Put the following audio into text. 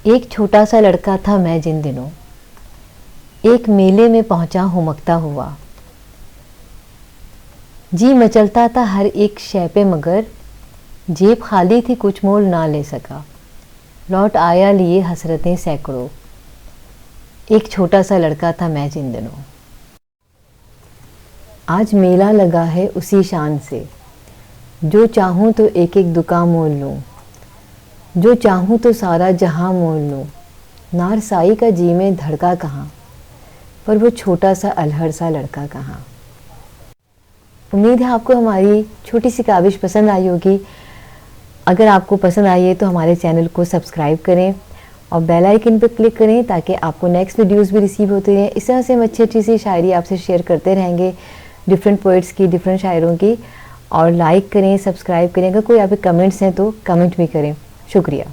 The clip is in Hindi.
एक छोटा सा लड़का था मैं जिन दिनों, एक मेले में पहुंचा हुमकता हुआ। जी मचलता था हर एक शय पे, मगर जेब खाली थी, कुछ मोल ना ले सका। लौट आया लिए हसरतें सैकड़ों, एक छोटा सा लड़का था मैं जिन दिनों। आज मेला लगा है उसी शान से, जो चाहूँ तो एक एक दुकान मोल लूँ, जो चाहूँ तो सारा जहां मोल लूँ। नार साई का जी में धड़का कहाँ, पर वो छोटा सा अलहड़ सा लड़का कहाँ। उम्मीद है आपको हमारी छोटी सी काविश पसंद आई होगी। अगर आपको पसंद आई है तो हमारे चैनल को सब्सक्राइब करें और बेल आइकन पर क्लिक करें ताकि आपको नेक्स्ट वीडियोस भी रिसीव होते रहें। इस तरह से हम अच्छी अच्छी सी शायरी आपसे शेयर करते रहेंगे, डिफरेंट पोइट्स की, डिफरेंट शायरों की। और लाइक करें, सब्सक्राइब करें। अगर कोई आपके कमेंट्स हैं तो कमेंट भी करें। शुक्रिया।